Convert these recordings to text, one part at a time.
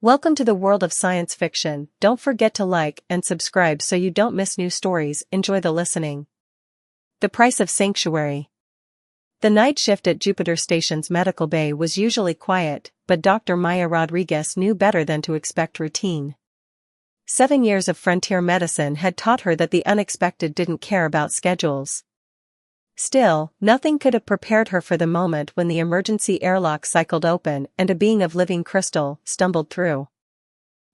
Welcome to the world of science fiction. Don't forget to like and subscribe so you don't miss new stories. Enjoy the listening. The Price of Sanctuary. The night shift at Jupiter Station's medical bay was usually quiet, but Dr. Maya Rodriguez knew better than to expect routine. 7 years of frontier medicine had taught her that the unexpected didn't care about schedules. Still, nothing could have prepared her for the moment when the emergency airlock cycled open and a being of living crystal stumbled through.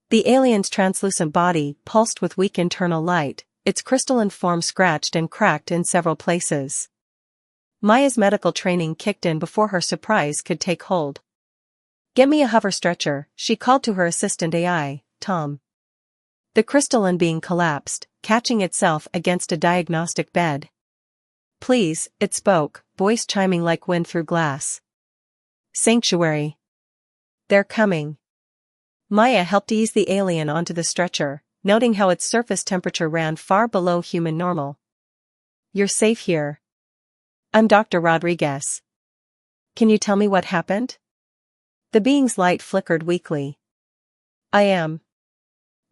The alien's translucent body pulsed with weak internal light, its crystalline form scratched and cracked in several places. Maya's medical training kicked in before her surprise could take hold. "Get me a hover stretcher," she called to her assistant AI, Tom. The crystalline being collapsed, catching itself against a diagnostic bed. "Please," it spoke, voice chiming like wind through glass. "Sanctuary. They're coming." Maya helped ease the alien onto the stretcher, noting how its surface temperature ran far below human normal. "You're safe here. I'm Dr. Rodriguez. Can you tell me what happened?" The being's light flickered weakly. "I am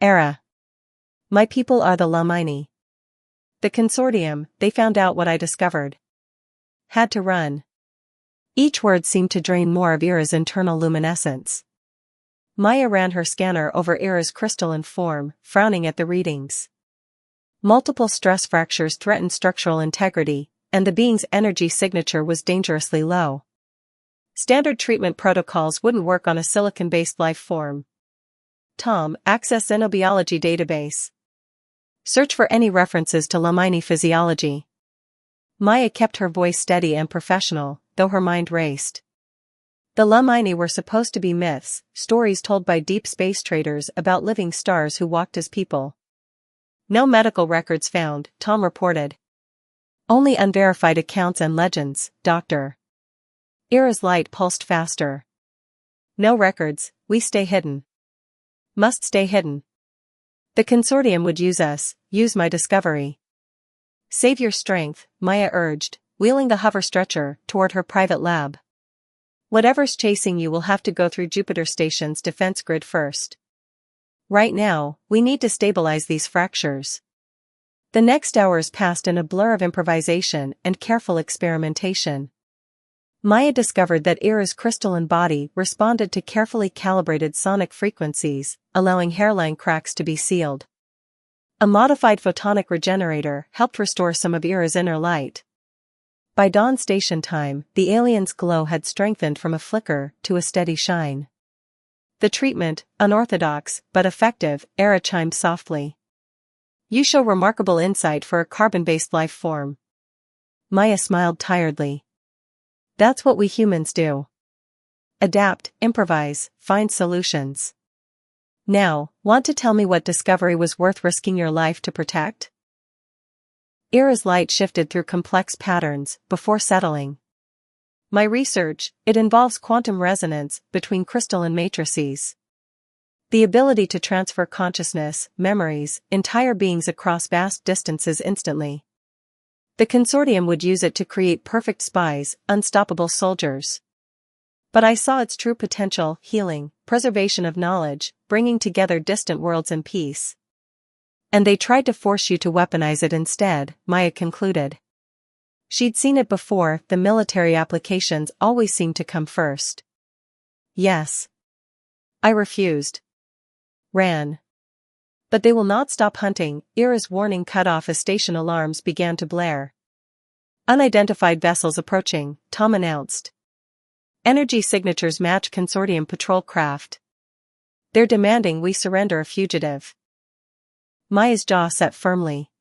Era. My people are the Lamini. The consortium, they found out what I discovered. Had to run." Each word seemed to drain more of Ira's internal luminescence. Maya ran her scanner over Ira's crystalline form, frowning at the readings. Multiple stress fractures threatened structural integrity, and the being's energy signature was dangerously low. Standard treatment protocols wouldn't work on a silicon-based life form. "Tom, access xenobiology database. Search for any references to Lamini physiology." Maya kept her voice steady and professional, though her mind raced. The Lamini were supposed to be myths, stories told by deep space traders about living stars who walked as people. "No medical records found," Tom reported. "Only unverified accounts and legends, Doctor." Ira's light pulsed faster. "No records, we stay hidden. Must stay hidden. The consortium would use my discovery." "Save your strength," Maya urged, wheeling the hover stretcher toward her private lab. "Whatever's chasing you will have to go through Jupiter Station's defense grid first. Right now, we need to stabilize these fractures." The next hours passed in a blur of improvisation and careful experimentation. Maya discovered that Ira's crystalline body responded to carefully calibrated sonic frequencies, allowing hairline cracks to be sealed. A modified photonic regenerator helped restore some of Ira's inner light. By dawn station time, the alien's glow had strengthened from a flicker to a steady shine. "The treatment, unorthodox but effective," Ira chimed softly. "You show remarkable insight for a carbon-based life form." Maya smiled tiredly. "That's what we humans do. Adapt, improvise, find solutions. Now, want to tell me what discovery was worth risking your life to protect?" Ira's light shifted through complex patterns before settling. "My research, it involves quantum resonance between crystalline matrices. The ability to transfer consciousness, memories, entire beings across vast distances instantly. The consortium would use it to create perfect spies, unstoppable soldiers. But I saw its true potential: healing, preservation of knowledge, bringing together distant worlds in peace. And they tried to force you to weaponize it instead," Maya concluded. She'd seen it before. The military applications always seemed to come first. "Yes. I refused. Ran. But they will not stop hunting." Ira's warning cut off as station alarms began to blare. "Unidentified vessels approaching," Tom announced. "Energy signatures match consortium patrol craft. They're demanding we surrender a fugitive." Maya's jaw set firmly.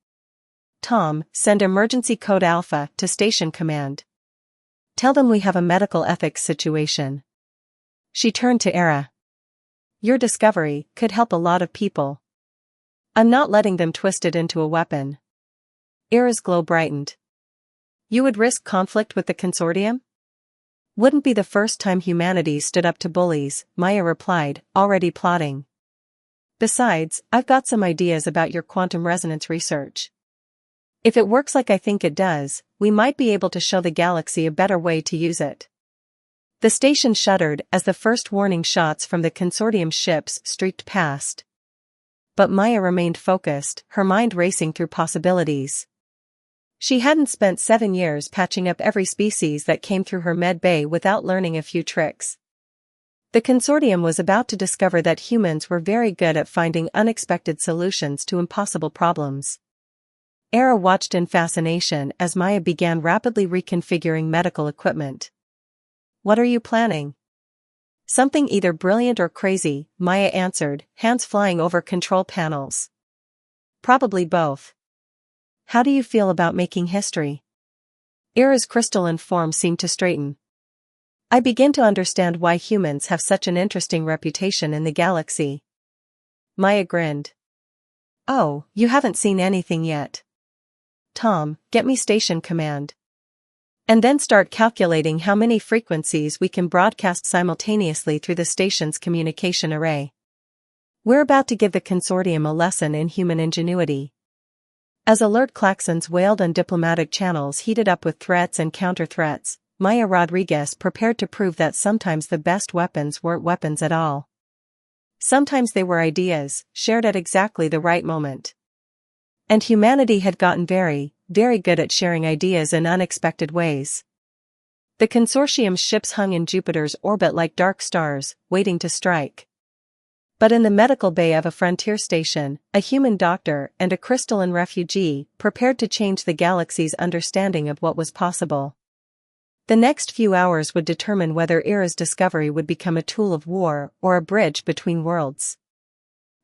"Tom, send emergency code Alpha to station command. Tell them we have a medical ethics situation." She turned to Ira. "Your discovery could help a lot of people. I'm not letting them twist it into a weapon." Ira's glow brightened. "You would risk conflict with the consortium?" "Wouldn't be the first time humanity stood up to bullies," Maya replied, already plotting. "Besides, I've got some ideas about your quantum resonance research. If it works like I think it does, we might be able to show the galaxy a better way to use it." The station shuddered as the first warning shots from the consortium ships streaked past. But Maya remained focused, her mind racing through possibilities. She hadn't spent 7 years patching up every species that came through her med bay without learning a few tricks. The consortium was about to discover that humans were very good at finding unexpected solutions to impossible problems. Era watched in fascination as Maya began rapidly reconfiguring medical equipment. "What are you planning?" "Something either brilliant or crazy," Maya answered, hands flying over control panels. "Probably both." "How do you feel about making history?" Era's crystalline form seemed to straighten. "I begin to understand why humans have such an interesting reputation in the galaxy." Maya grinned. "Oh, you haven't seen anything yet. Tom, get me station command. And then start calculating how many frequencies we can broadcast simultaneously through the station's communication array. We're about to give the consortium a lesson in human ingenuity." As alert klaxons wailed on diplomatic channels heated up with threats and counter-threats, Maya Rodriguez prepared to prove that sometimes the best weapons weren't weapons at all. Sometimes they were ideas, shared at exactly the right moment. And humanity had gotten very, very good at sharing ideas in unexpected ways. The consortium's ships hung in Jupiter's orbit like dark stars, waiting to strike. But in the medical bay of a frontier station, a human doctor and a crystalline refugee prepared to change the galaxy's understanding of what was possible. The next few hours would determine whether Era's discovery would become a tool of war or a bridge between worlds.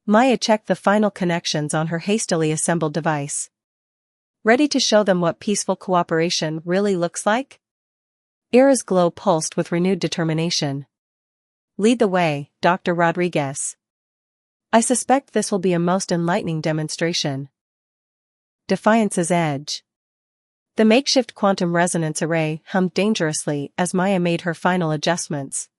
Maya checked the final connections on her hastily assembled device. Ready to show them what peaceful cooperation really looks like? Era's glow pulsed with renewed determination. "Lead the way, Dr. Rodriguez. I suspect this will be a most enlightening demonstration." Defiance's edge. The makeshift quantum resonance array hummed dangerously as Maya made her final adjustments.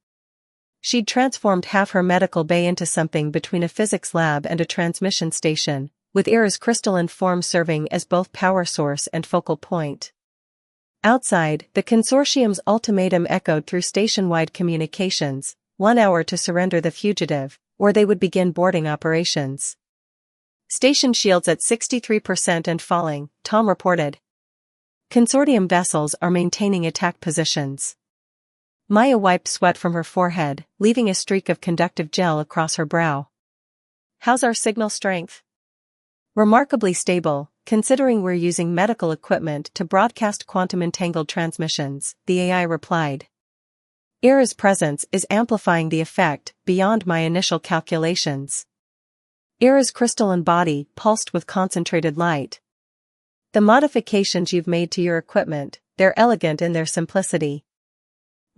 She'd transformed half her medical bay into something between a physics lab and a transmission station, with Era's crystalline form serving as both power source and focal point. Outside, the consortium's ultimatum echoed through station-wide communications: 1 hour to surrender the fugitive, or they would begin boarding operations. "Station shields at 63% and falling," Tom reported. "Consortium vessels are maintaining attack positions." Maya wiped sweat from her forehead, leaving a streak of conductive gel across her brow. "How's our signal strength?" "Remarkably stable, considering we're using medical equipment to broadcast quantum-entangled transmissions," the AI replied. "Era's presence is amplifying the effect beyond my initial calculations." Era's crystalline body pulsed with concentrated light. "The modifications you've made to your equipment, they're elegant in their simplicity.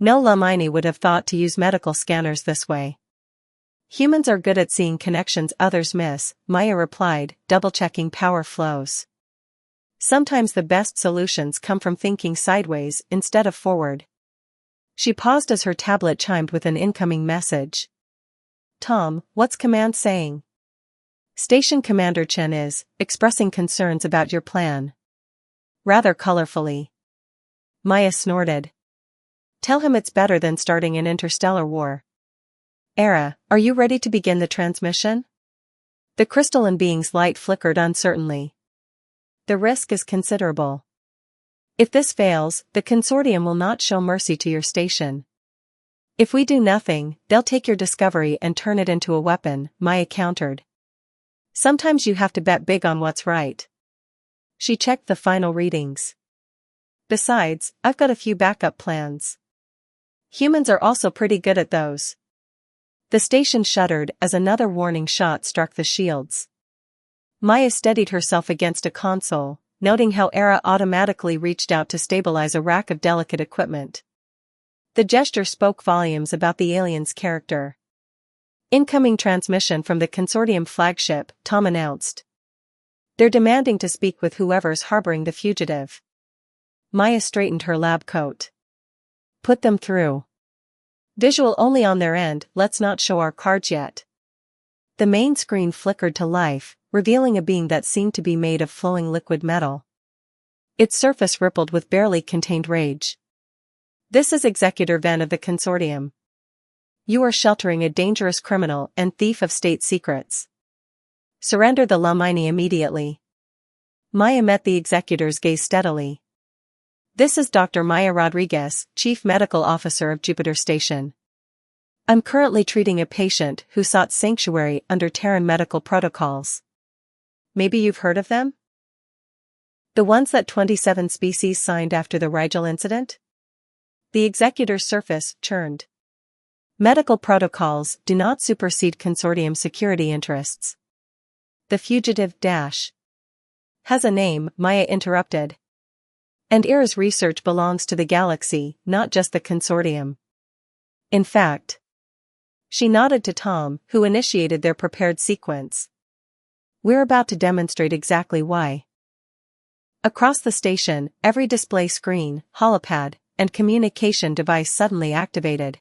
No Lamini would have thought to use medical scanners this way." "Humans are good at seeing connections others miss," Maya replied, double-checking power flows. "Sometimes the best solutions come from thinking sideways instead of forward." She paused as her tablet chimed with an incoming message. "Tom, what's command saying?" "Station Commander Chen is expressing concerns about your plan." "Rather colorfully." Maya snorted. "Tell him it's better than starting an interstellar war." "Era, are you ready to begin the transmission?" The crystalline being's light flickered uncertainly. "The risk is considerable. If this fails, the consortium will not show mercy to your station. If we do nothing, they'll take your discovery and turn it into a weapon," Maya countered. "Sometimes you have to bet big on what's right." She checked the final readings. "Besides, I've got a few backup plans. Humans are also pretty good at those." The station shuddered as another warning shot struck the shields. Maya steadied herself against a console, noting how Era automatically reached out to stabilize a rack of delicate equipment. The gesture spoke volumes about the alien's character. "Incoming transmission from the consortium flagship," Tom announced. "They're demanding to speak with whoever's harboring the fugitive." Maya straightened her lab coat. "Put them through." "Visual only on their end, let's not show our cards yet." The main screen flickered to life, revealing a being that seemed to be made of flowing liquid metal. Its surface rippled with barely contained rage. This is Executor Ven of the Consortium. You are sheltering a dangerous criminal and thief of state secrets. Surrender the Lamini immediately. Maya met the executor's gaze steadily. This is Dr. Maya Rodriguez, Chief Medical Officer of Jupiter Station. I'm currently treating a patient who sought sanctuary under Terran medical protocols. Maybe you've heard of them? The ones that 27 species signed after the Rigel incident? The executor's surface churned. Medical protocols do not supersede consortium security interests. The fugitive has a name, Maya interrupted. And Ira's research belongs to the galaxy, not just the consortium. In fact, she nodded to Tom, who initiated their prepared sequence. We're about to demonstrate exactly why. Across the station, every display screen, holopad, and communication device suddenly activated.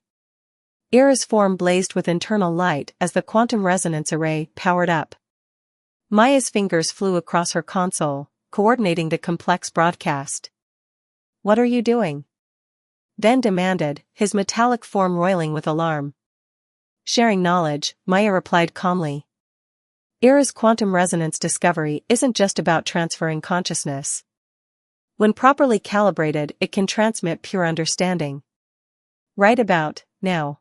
Ira's form blazed with internal light as the quantum resonance array powered up. Maya's fingers flew across her console, coordinating the complex broadcast. What are you doing? Ven demanded, his metallic form roiling with alarm. Sharing knowledge, Maya replied calmly. Ira's quantum resonance discovery isn't just about transferring consciousness. When properly calibrated, it can transmit pure understanding. Right about now.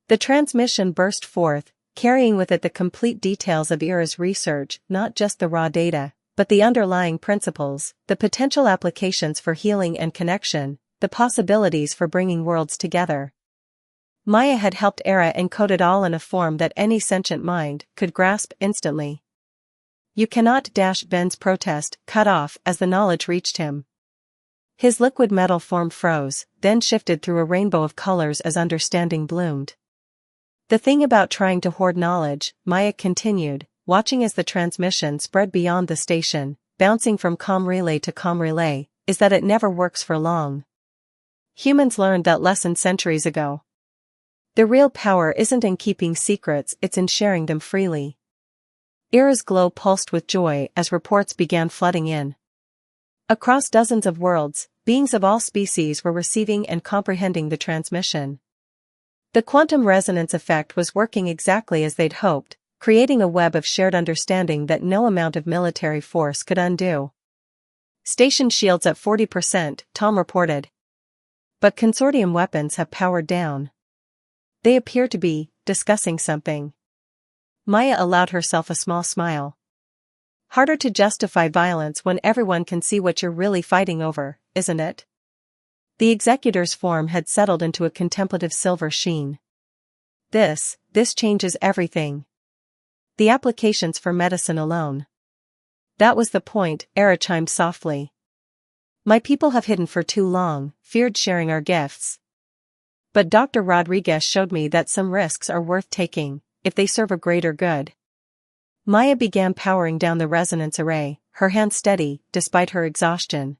The transmission burst forth, carrying with it the complete details of Ira's research, not just the raw data, but the underlying principles, the potential applications for healing and connection, the possibilities for bringing worlds together. Maya had helped Ira encode it all in a form that any sentient mind could grasp instantly. You cannot Ven's protest cut off as the knowledge reached him. His liquid metal form froze, then shifted through a rainbow of colors as understanding bloomed. The thing about trying to hoard knowledge, Maya continued, watching as the transmission spread beyond the station, bouncing from comm relay to comm relay, is that it never works for long. Humans learned that lesson centuries ago. The real power isn't in keeping secrets, it's in sharing them freely. Ira's glow pulsed with joy as reports began flooding in. Across dozens of worlds, beings of all species were receiving and comprehending the transmission. The quantum resonance effect was working exactly as they'd hoped, creating a web of shared understanding that no amount of military force could undo. Station shields at 40%, Tom reported. But consortium weapons have powered down. They appear to be discussing something. Maya allowed herself a small smile. Harder to justify violence when everyone can see what you're really fighting over, isn't it? The executor's form had settled into a contemplative silver sheen. This changes everything. The applications for medicine alone. That was the point, Ira chimed softly. My people have hidden for too long, feared sharing our gifts. But Dr. Rodriguez showed me that some risks are worth taking, if they serve a greater good. Maya began powering down the resonance array, her hand steady, despite her exhaustion.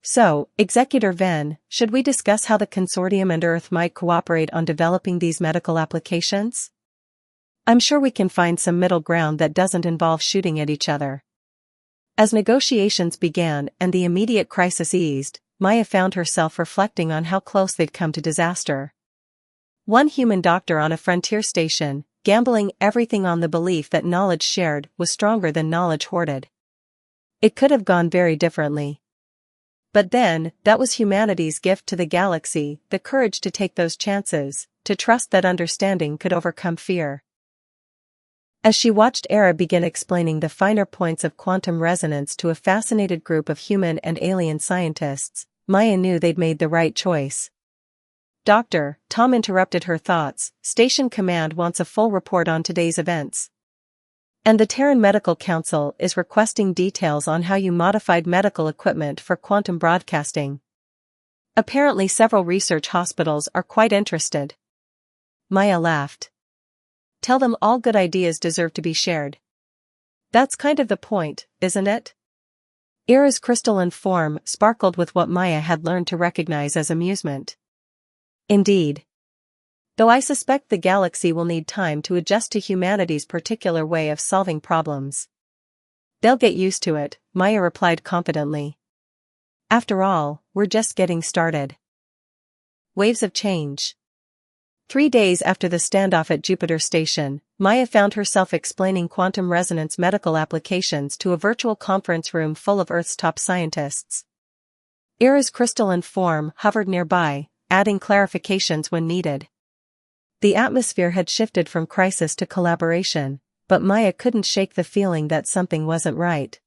So, Executor Ven, should we discuss how the consortium and Earth might cooperate on developing these medical applications? I'm sure we can find some middle ground that doesn't involve shooting at each other. As negotiations began and the immediate crisis eased, Maya found herself reflecting on how close they'd come to disaster. One human doctor on a frontier station, gambling everything on the belief that knowledge shared was stronger than knowledge hoarded. It could have gone very differently. But then, that was humanity's gift to the galaxy, the courage to take those chances, to trust that understanding could overcome fear. As she watched Ira begin explaining the finer points of quantum resonance to a fascinated group of human and alien scientists, Maya knew they'd made the right choice. Doctor, Tom interrupted her thoughts, Station Command wants a full report on today's events. And the Terran Medical Council is requesting details on how you modified medical equipment for quantum broadcasting. Apparently several research hospitals are quite interested. Maya laughed. Tell them all good ideas deserve to be shared. That's kind of the point, isn't it? Ira's crystalline form sparkled with what Maya had learned to recognize as amusement. Indeed. Though I suspect the galaxy will need time to adjust to humanity's particular way of solving problems. They'll get used to it, Maya replied confidently. After all, we're just getting started. waves of change. 3 days after the standoff at Jupiter Station, Maya found herself explaining quantum resonance medical applications to a virtual conference room full of Earth's top scientists. Ira's crystalline form hovered nearby, adding clarifications when needed. The atmosphere had shifted from crisis to collaboration, but Maya couldn't shake the feeling that something wasn't right.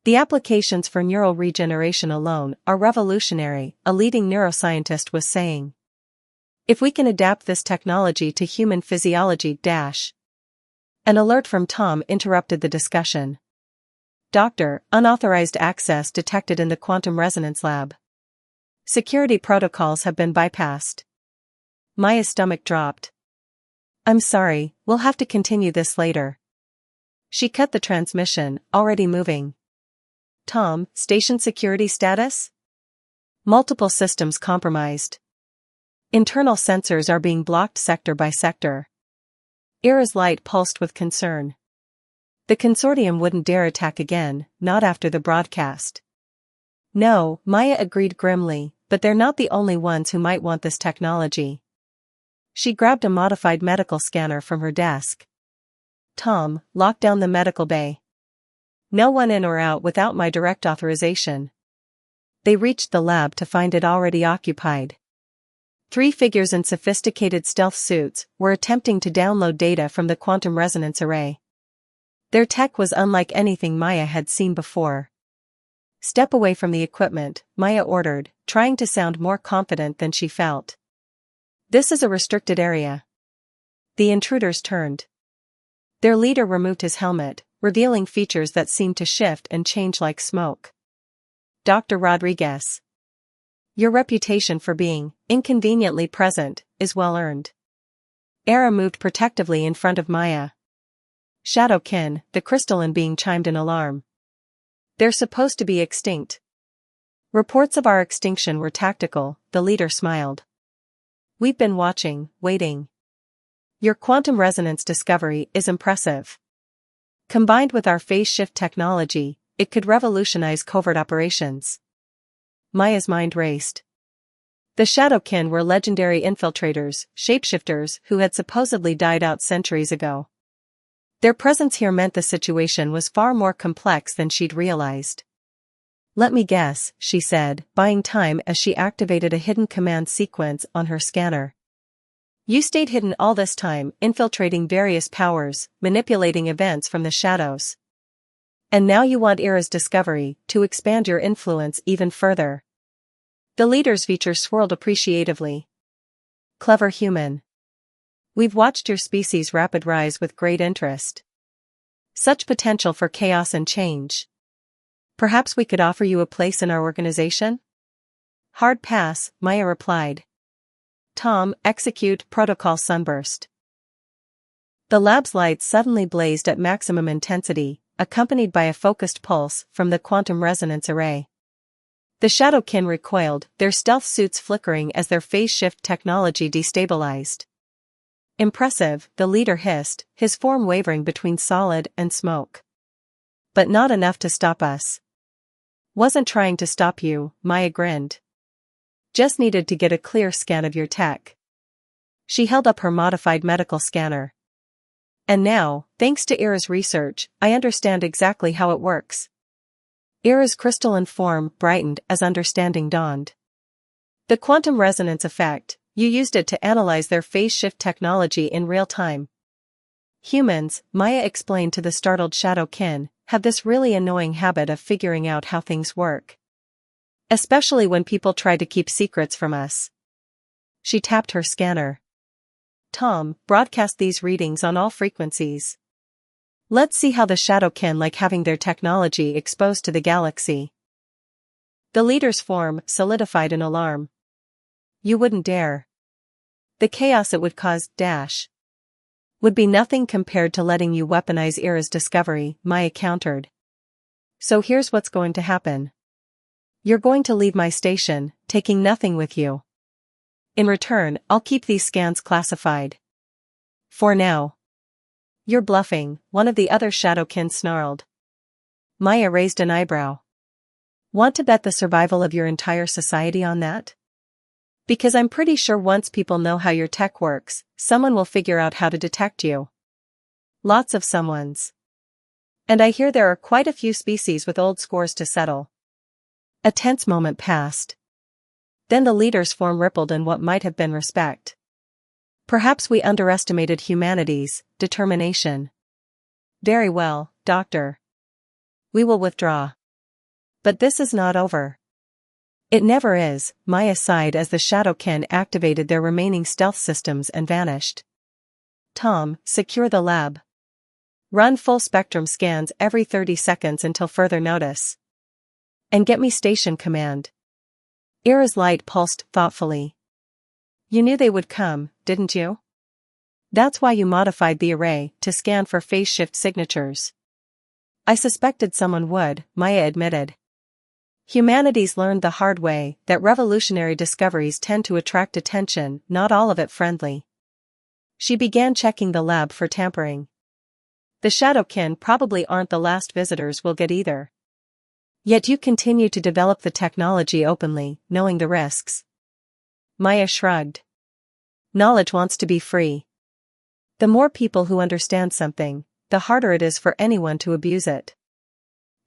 The applications for neural regeneration alone are revolutionary, a leading neuroscientist was saying. If we can adapt this technology to human physiology. An alert from Tom interrupted the discussion. Doctor, unauthorized access detected in the quantum resonance lab. Security protocols have been bypassed. Maya's stomach dropped. I'm sorry, we'll have to continue this later. She cut the transmission, already moving. Tom, station security status? Multiple systems compromised. Internal sensors are being blocked sector by sector. Ira's light pulsed with concern. The consortium wouldn't dare attack again, not after the broadcast. No, Maya agreed grimly, but they're not the only ones who might want this technology. She grabbed a modified medical scanner from her desk. Tom, lock down the medical bay. No one in or out without my direct authorization. They reached the lab to find it already occupied. 3 figures in sophisticated stealth suits were attempting to download data from the quantum resonance array. Their tech was unlike anything Maya had seen before. Step away from the equipment, Maya ordered, trying to sound more confident than she felt. This is a restricted area. The intruders turned. Their leader removed his helmet, revealing features that seemed to shift and change like smoke. Dr. Rodriguez. Your reputation for being inconveniently present is well earned. Era moved protectively in front of Maya. Shadowkin, the crystalline being chimed in alarm. They're supposed to be extinct. Reports of our extinction were tactical, the leader smiled. We've been watching, waiting. Your quantum resonance discovery is impressive. Combined with our phase shift technology, it could revolutionize covert operations. Maya's mind raced. The Shadowkin were legendary infiltrators, shapeshifters who had supposedly died out centuries ago. Their presence here meant the situation was far more complex than she'd realized. Let me guess, she said, buying time as she activated a hidden command sequence on her scanner. You stayed hidden all this time, infiltrating various powers, manipulating events from the shadows. And now you want Ira's discovery to expand your influence even further. The leader's features swirled appreciatively. Clever human. We've watched your species' rapid rise with great interest. Such potential for chaos and change. Perhaps we could offer you a place in our organization? Hard pass, Maya replied. Tom, execute protocol sunburst. The lab's lights suddenly blazed at maximum intensity, accompanied by a focused pulse from the quantum resonance array. The Shadowkin recoiled, their stealth suits flickering as their phase shift technology destabilized. Impressive, the leader hissed, his form wavering between solid and smoke. But not enough to stop us. Wasn't trying to stop you, Maya grinned. Just needed to get a clear scan of your tech. She held up her modified medical scanner. And now, thanks to Ira's research, I understand exactly how it works. Ira's crystalline form brightened as understanding dawned. The quantum resonance effect, you used it to analyze their phase shift technology in real time. Humans, Maya explained to the startled Shadowkin, have this really annoying habit of figuring out how things work. Especially when people try to keep secrets from us. She tapped her scanner. Tom, broadcast these readings on all frequencies. Let's see how the Shadowkin like having their technology exposed to the galaxy. The leader's form solidified in alarm. You wouldn't dare. The chaos it would cause, would be nothing compared to letting you weaponize Ira's discovery, Maya countered. So here's what's going to happen. You're going to leave my station, taking nothing with you. In return, I'll keep these scans classified. For now. You're bluffing, one of the other Shadowkin snarled. Maya raised an eyebrow. Want to bet the survival of your entire society on that? Because I'm pretty sure once people know how your tech works, someone will figure out how to detect you. Lots of someones. And I hear there are quite a few species with old scores to settle. A tense moment passed. Then the leader's form rippled in what might have been respect. Perhaps we underestimated humanity's determination. Very well, Doctor. We will withdraw. But this is not over. It never is, Maya sighed as the Shadowkin activated their remaining stealth systems and vanished. Tom, secure the lab. Run full spectrum scans every 30 seconds until further notice. And get me station command. Ira's light pulsed thoughtfully. You knew they would come, didn't you? That's why you modified the array to scan for phase shift signatures. I suspected someone would, Maya admitted. Humanity's learned the hard way that revolutionary discoveries tend to attract attention, not all of it friendly. She began checking the lab for tampering. The Shadowkin probably aren't the last visitors we'll get either. Yet you continue to develop the technology openly, knowing the risks. Maya shrugged. Knowledge wants to be free. The more people who understand something, the harder it is for anyone to abuse it.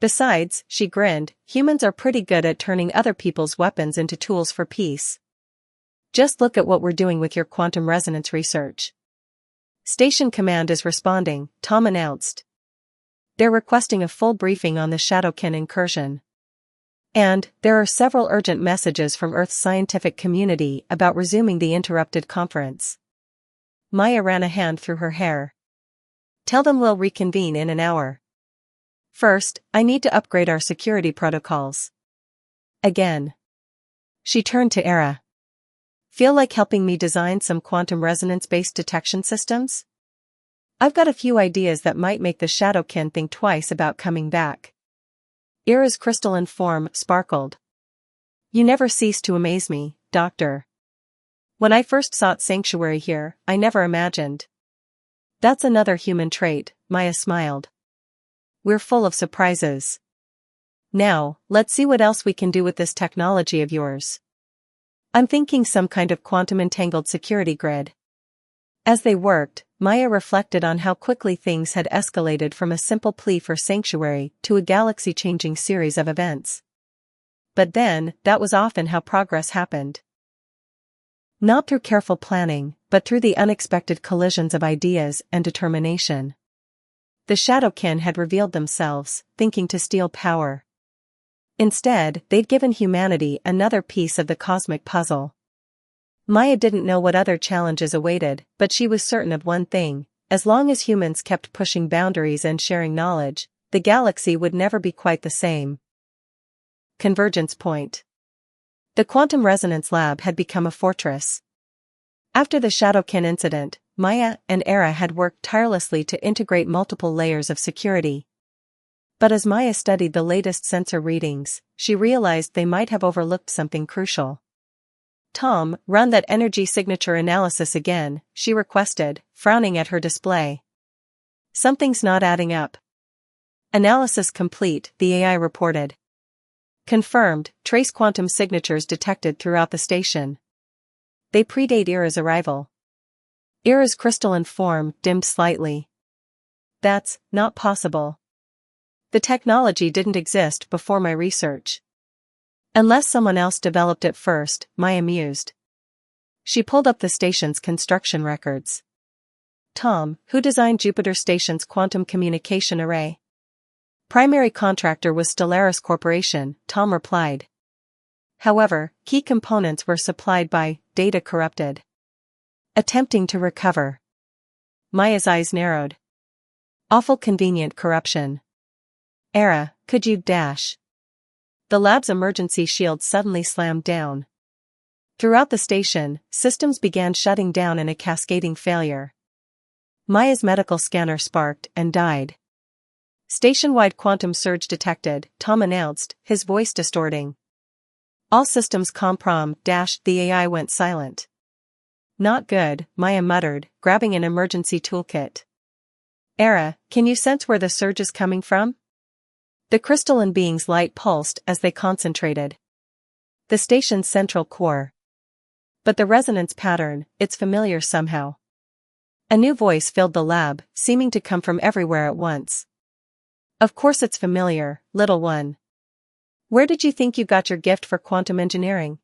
Besides, she grinned, humans are pretty good at turning other people's weapons into tools for peace. Just look at what we're doing with your quantum resonance research. Station command is responding, Tom announced. They're requesting a full briefing on the Shadowkin incursion. And, there are several urgent messages from Earth's scientific community about resuming the interrupted conference. Maya ran a hand through her hair. Tell them we'll reconvene in an hour. First, I need to upgrade our security protocols. Again. She turned to Era. Feel like helping me design some quantum resonance-based detection systems? I've got a few ideas that might make the Shadowkin think twice about coming back. Era's crystalline form sparkled. You never cease to amaze me, Doctor. When I first sought sanctuary here, I never imagined. That's another human trait, Maya smiled. We're full of surprises. Now, let's see what else we can do with this technology of yours. I'm thinking some kind of quantum-entangled security grid. As they worked, Maya reflected on how quickly things had escalated from a simple plea for sanctuary to a galaxy-changing series of events. But then, that was often how progress happened. Not through careful planning, but through the unexpected collisions of ideas and determination. The Shadowkin had revealed themselves, thinking to steal power. Instead, they'd given humanity another piece of the cosmic puzzle. Maya didn't know what other challenges awaited, but she was certain of one thing: as long as humans kept pushing boundaries and sharing knowledge, the galaxy would never be quite the same. Convergence point. The quantum resonance lab had become a fortress. After the Shadowkin incident, Maya and Era had worked tirelessly to integrate multiple layers of security. But as Maya studied the latest sensor readings, she realized they might have overlooked something crucial. Tom, run that energy signature analysis again, she requested, frowning at her display. Something's not adding up. Analysis complete, the AI reported. Confirmed, trace quantum signatures detected throughout the station. They predate Ira's arrival. Ira's crystalline form dimmed slightly. That's not possible. The technology didn't exist before my research. Unless someone else developed it first, Maya mused. She pulled up the station's construction records. Tom, who designed Jupiter Station's quantum communication array? Primary contractor was Stellaris Corporation, Tom replied. However, key components were supplied by Data Corrupted. Attempting to recover. Maya's eyes narrowed. Awful convenient corruption. Era, could you dash? The lab's emergency shield suddenly slammed down. Throughout the station, systems began shutting down in a cascading failure. Maya's medical scanner sparked and died. Station-wide quantum surge detected, Tom announced, his voice distorting. All systems comprom - the AI went silent. Not good, Maya muttered, grabbing an emergency toolkit. Era, can you sense where the surge is coming from? The crystalline being's light pulsed as they concentrated. The station's central core. But the resonance pattern, it's familiar somehow. A new voice filled the lab, seeming to come from everywhere at once. Of course it's familiar, little one. Where did you think you got your gift for quantum engineering?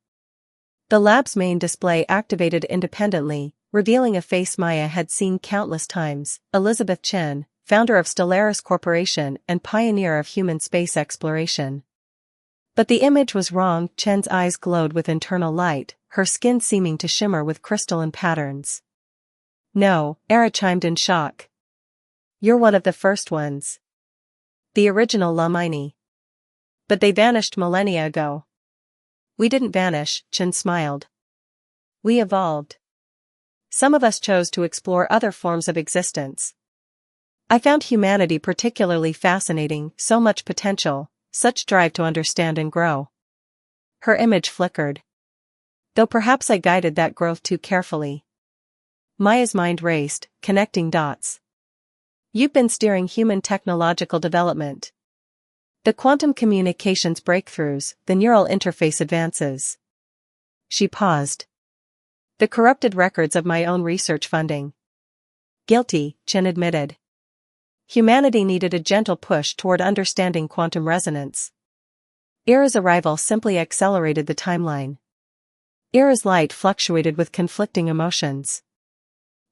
The lab's main display activated independently, revealing a face Maya had seen countless times, Elizabeth Chen, founder of Stellaris Corporation and pioneer of human space exploration. But the image was wrong. Chen's eyes glowed with internal light, her skin seeming to shimmer with crystalline patterns. No, Era chimed in shock. You're one of the first ones. The original Lamini. But they vanished millennia ago. We didn't vanish, Chen smiled. We evolved. Some of us chose to explore other forms of existence. I found humanity particularly fascinating, so much potential, such drive to understand and grow. Her image flickered. Though perhaps I guided that growth too carefully. Maya's mind raced, connecting dots. You've been steering human technological development. The quantum communications breakthroughs, the neural interface advances. She paused. The corrupted records of my own research funding. Guilty, Chen admitted. Humanity needed a gentle push toward understanding quantum resonance. Era's arrival simply accelerated the timeline. Era's light fluctuated with conflicting emotions.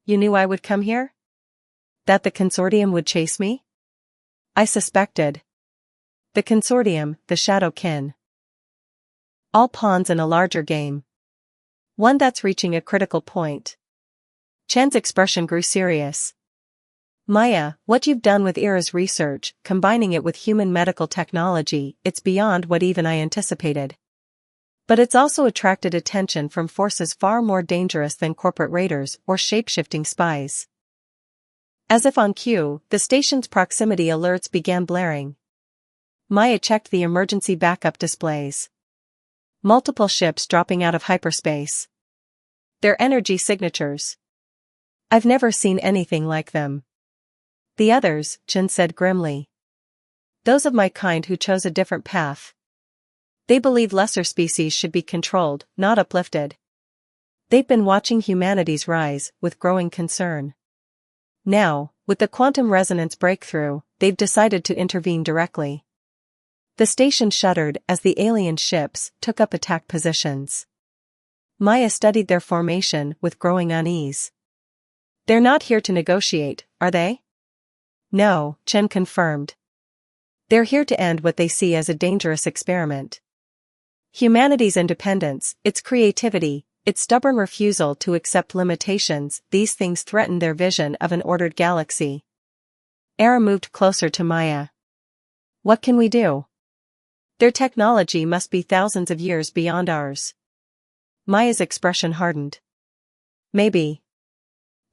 You knew I would come here? That the consortium would chase me? I suspected. The consortium, the shadow kin. All pawns in a larger game. One that's reaching a critical point. Chen's expression grew serious. Maya, what you've done with Era's research, combining it with human medical technology, it's beyond what even I anticipated. But it's also attracted attention from forces far more dangerous than corporate raiders or shape-shifting spies. As if on cue, the station's proximity alerts began blaring. Maya checked the emergency backup displays. Multiple ships dropping out of hyperspace. Their energy signatures. I've never seen anything like them. The others, Chen said grimly. Those of my kind who chose a different path. They believe lesser species should be controlled, not uplifted. They've been watching humanity's rise with growing concern. Now, with the quantum resonance breakthrough, they've decided to intervene directly. The station shuddered as the alien ships took up attack positions. Maya studied their formation with growing unease. They're not here to negotiate, are they? No, Chen confirmed. They're here to end what they see as a dangerous experiment. Humanity's independence, its creativity, its stubborn refusal to accept limitations, these things threaten their vision of an ordered galaxy. Era moved closer to Maya. What can we do? Their technology must be thousands of years beyond ours. Maya's expression hardened. Maybe.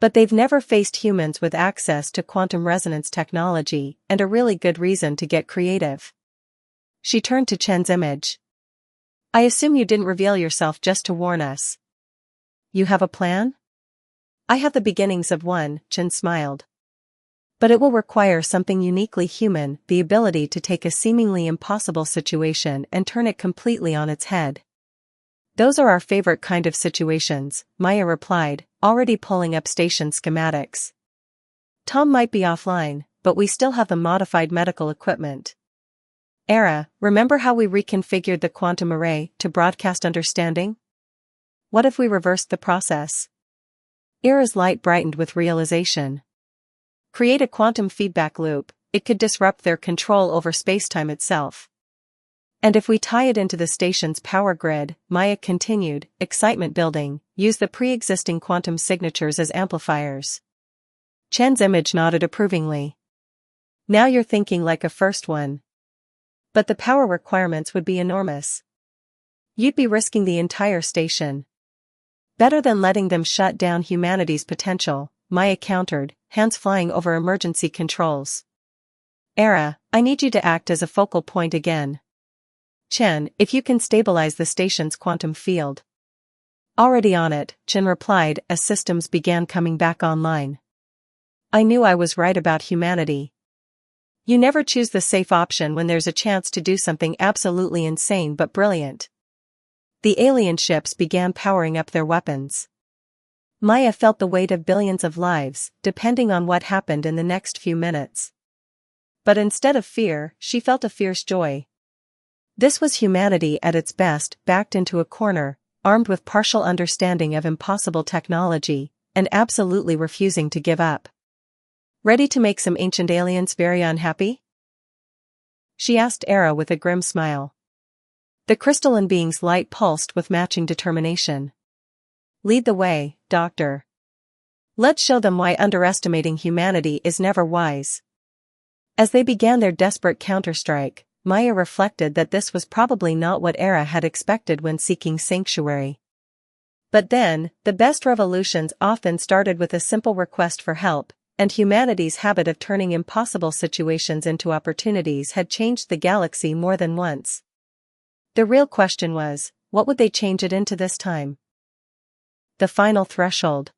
But they've never faced humans with access to quantum resonance technology, and a really good reason to get creative. She turned to Chen's image. I assume you didn't reveal yourself just to warn us. You have a plan? I have the beginnings of one, Chen smiled. But it will require something uniquely human, the ability to take a seemingly impossible situation and turn it completely on its head. Those are our favorite kind of situations, Maya replied, already pulling up station schematics. Tom might be offline, but we still have the modified medical equipment. Era, remember how we reconfigured the quantum array to broadcast understanding? What if we reversed the process? Era's light brightened with realization. Create a quantum feedback loop, it could disrupt their control over spacetime itself. And if we tie it into the station's power grid, Maya continued, excitement building, use the pre-existing quantum signatures as amplifiers. Chen's image nodded approvingly. Now you're thinking like a first one. But the power requirements would be enormous. You'd be risking the entire station. Better than letting them shut down humanity's potential, Maya countered, hands flying over emergency controls. Era, I need you to act as a focal point again. Chen, if you can stabilize the station's quantum field. Already on it, Chen replied as systems began coming back online. I knew I was right about humanity. You never choose the safe option when there's a chance to do something absolutely insane but brilliant. The alien ships began powering up their weapons. Maya felt the weight of billions of lives, depending on what happened in the next few minutes. But instead of fear, she felt a fierce joy. This was humanity at its best, backed into a corner, armed with partial understanding of impossible technology, and absolutely refusing to give up. Ready to make some ancient aliens very unhappy? She asked Era with a grim smile. The crystalline being's light pulsed with matching determination. Lead the way, Doctor. Let's show them why underestimating humanity is never wise. As they began their desperate counterstrike, Maya reflected that this was probably not what Era had expected when seeking sanctuary. But then, the best revolutions often started with a simple request for help, and humanity's habit of turning impossible situations into opportunities had changed the galaxy more than once. The real question was, what would they change it into this time? The final threshold.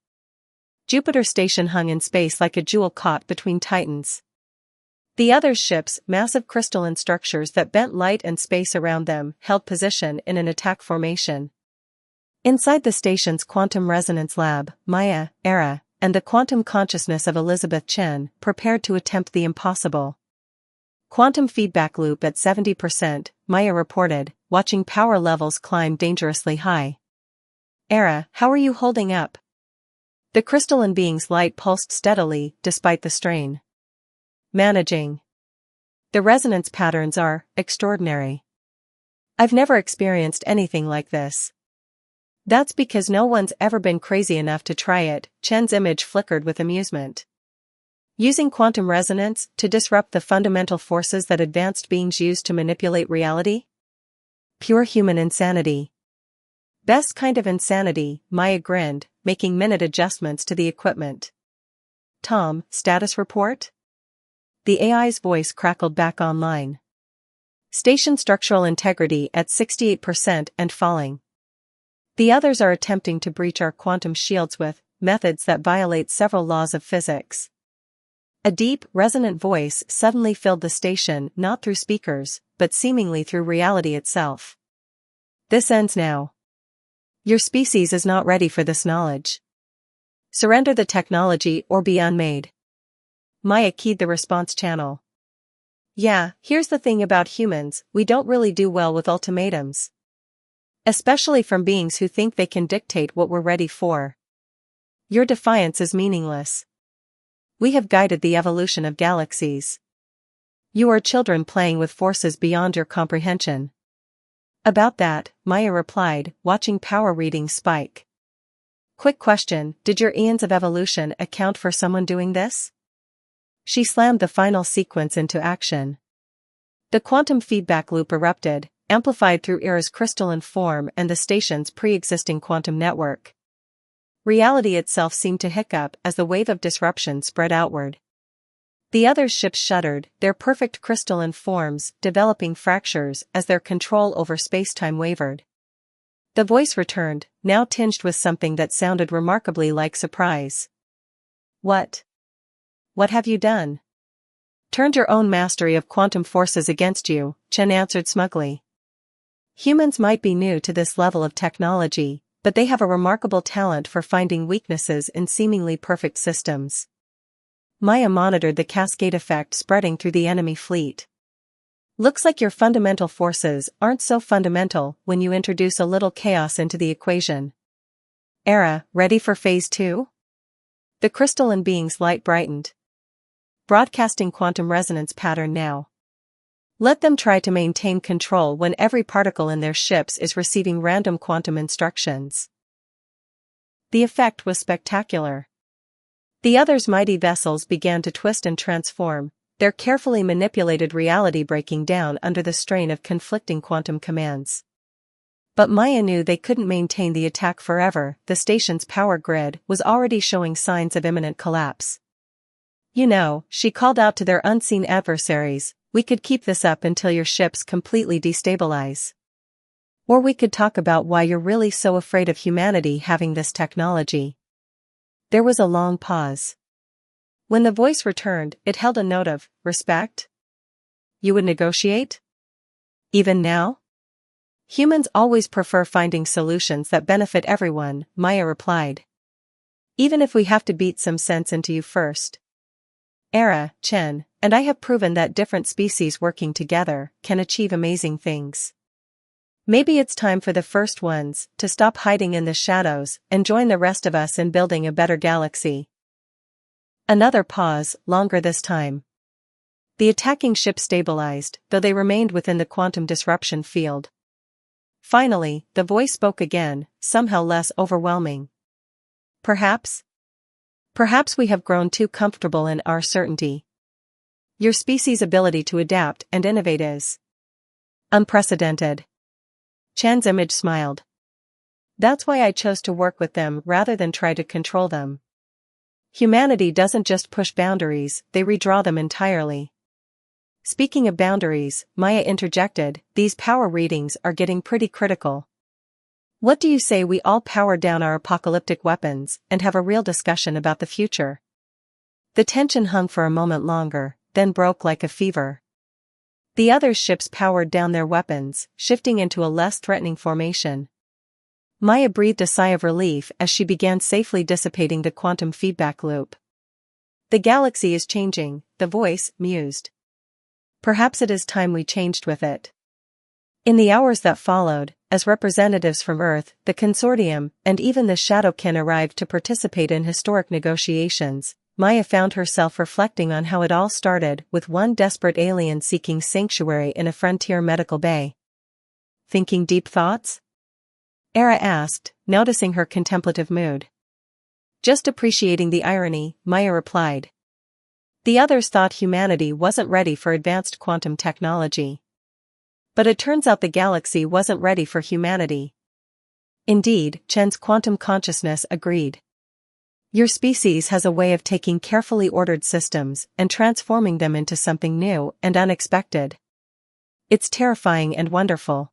Jupiter Station hung in space like a jewel caught between titans. The other ships, massive crystalline structures that bent light and space around them, held position in an attack formation. Inside the station's quantum resonance lab, Maya, Era, and the quantum consciousness of Elizabeth Chen prepared to attempt the impossible. Quantum feedback loop at 70%, Maya reported, watching power levels climb dangerously high. Era, how are you holding up? The crystalline being's light pulsed steadily, despite the strain. Managing. The resonance patterns are extraordinary. I've never experienced anything like this. That's because no one's ever been crazy enough to try it, Chen's image flickered with amusement. Using quantum resonance to disrupt the fundamental forces that advanced beings use to manipulate reality? Pure human insanity. Best kind of insanity, Maya grinned, making minute adjustments to the equipment. Tom, status report? The AI's voice crackled back online. Station structural integrity at 68% and falling. The others are attempting to breach our quantum shields with methods that violate several laws of physics. A deep, resonant voice suddenly filled the station, not through speakers, but seemingly through reality itself. This ends now. Your species is not ready for this knowledge. Surrender the technology or be unmade. Maya keyed the response channel. Yeah, here's the thing about humans, we don't really do well with ultimatums. Especially from beings who think they can dictate what we're ready for. Your defiance is meaningless. We have guided the evolution of galaxies. You are children playing with forces beyond your comprehension. About that, Maya replied, watching power readings spike. Quick question, did your eons of evolution account for someone doing this? She slammed the final sequence into action. The quantum feedback loop erupted, amplified through Era's crystalline form and the station's pre-existing quantum network. Reality itself seemed to hiccup as the wave of disruption spread outward. The other ships shuddered, their perfect crystalline forms developing fractures as their control over space-time wavered. The voice returned, now tinged with something that sounded remarkably like surprise. What? What have you done? Turned your own mastery of quantum forces against you, Chen answered smugly. Humans might be new to this level of technology, but they have a remarkable talent for finding weaknesses in seemingly perfect systems. Maya monitored the cascade effect spreading through the enemy fleet. Looks like your fundamental forces aren't so fundamental when you introduce a little chaos into the equation. Era, ready for phase 2? The crystalline being's light brightened. Broadcasting quantum resonance pattern now. Let them try to maintain control when every particle in their ships is receiving random quantum instructions. The effect was spectacular. The others' mighty vessels began to twist and transform, their carefully manipulated reality breaking down under the strain of conflicting quantum commands. But Maya knew they couldn't maintain the attack forever, the station's power grid was already showing signs of imminent collapse. You know, she called out to their unseen adversaries, we could keep this up until your ships completely destabilize. Or we could talk about why you're really so afraid of humanity having this technology. There was a long pause. When the voice returned, it held a note of respect. You would negotiate? Even now? Humans always prefer finding solutions that benefit everyone, Maya replied. Even if we have to beat some sense into you first. Era, Chen, and I have proven that different species working together can achieve amazing things. Maybe it's time for the first ones to stop hiding in the shadows and join the rest of us in building a better galaxy. Another pause, longer this time. The attacking ship stabilized, though they remained within the quantum disruption field. Finally, the voice spoke again, somehow less overwhelming. Perhaps we have grown too comfortable in our certainty. Your species' ability to adapt and innovate is unprecedented. Chan's image smiled. That's why I chose to work with them rather than try to control them. Humanity doesn't just push boundaries, they redraw them entirely. Speaking of boundaries, Maya interjected, these power readings are getting pretty critical. What do you say we all power down our apocalyptic weapons and have a real discussion about the future? The tension hung for a moment longer, then broke like a fever. The other ships powered down their weapons, shifting into a less threatening formation. Maya breathed a sigh of relief as she began safely dissipating the quantum feedback loop. The galaxy is changing, the voice mused. Perhaps it is time we changed with it. In the hours that followed, as representatives from Earth, the Consortium, and even the Shadowkin arrived to participate in historic negotiations, Maya found herself reflecting on how it all started with one desperate alien seeking sanctuary in a frontier medical bay. Thinking deep thoughts? Era asked, noticing her contemplative mood. Just appreciating the irony, Maya replied. The others thought humanity wasn't ready for advanced quantum technology. But it turns out the galaxy wasn't ready for humanity. Indeed, Chen's quantum consciousness agreed. Your species has a way of taking carefully ordered systems and transforming them into something new and unexpected. It's terrifying and wonderful.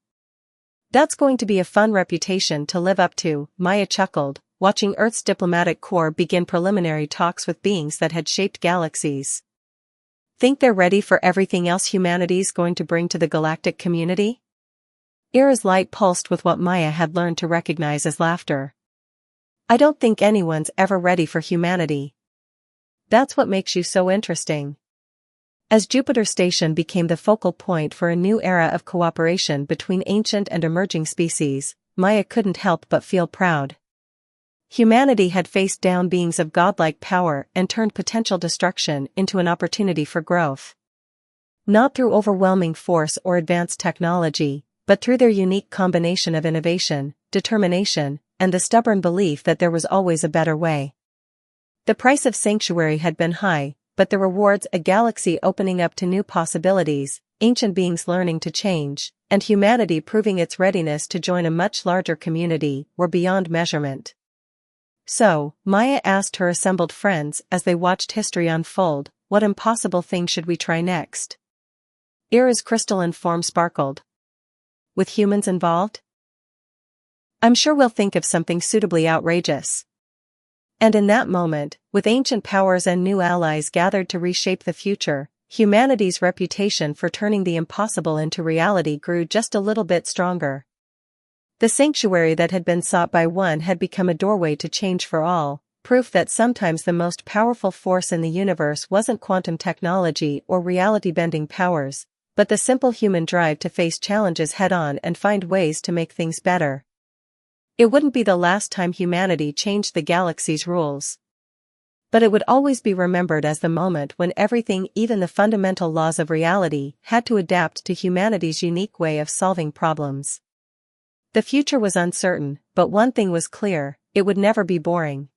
That's going to be a fun reputation to live up to, Maya chuckled, watching Earth's diplomatic corps begin preliminary talks with beings that had shaped galaxies. Think they're ready for everything else humanity's going to bring to the galactic community? Era's light pulsed with what Maya had learned to recognize as laughter. I don't think anyone's ever ready for humanity. That's what makes you so interesting. As Jupiter Station became the focal point for a new era of cooperation between ancient and emerging species, Maya couldn't help but feel proud. Humanity had faced down beings of godlike power and turned potential destruction into an opportunity for growth. Not through overwhelming force or advanced technology, but through their unique combination of innovation, determination, and the stubborn belief that there was always a better way. The price of sanctuary had been high, but the rewards, a galaxy opening up to new possibilities, ancient beings learning to change, and humanity proving its readiness to join a much larger community, were beyond measurement. So, Maya asked her assembled friends as they watched history unfold, what impossible thing should we try next? Era's crystalline form sparkled. With humans involved? I'm sure we'll think of something suitably outrageous. And in that moment, with ancient powers and new allies gathered to reshape the future, humanity's reputation for turning the impossible into reality grew just a little bit stronger. The sanctuary that had been sought by one had become a doorway to change for all, proof that sometimes the most powerful force in the universe wasn't quantum technology or reality-bending powers, but the simple human drive to face challenges head-on and find ways to make things better. It wouldn't be the last time humanity changed the galaxy's rules. But it would always be remembered as the moment when everything, even the fundamental laws of reality, had to adapt to humanity's unique way of solving problems. The future was uncertain, but one thing was clear, it would never be boring.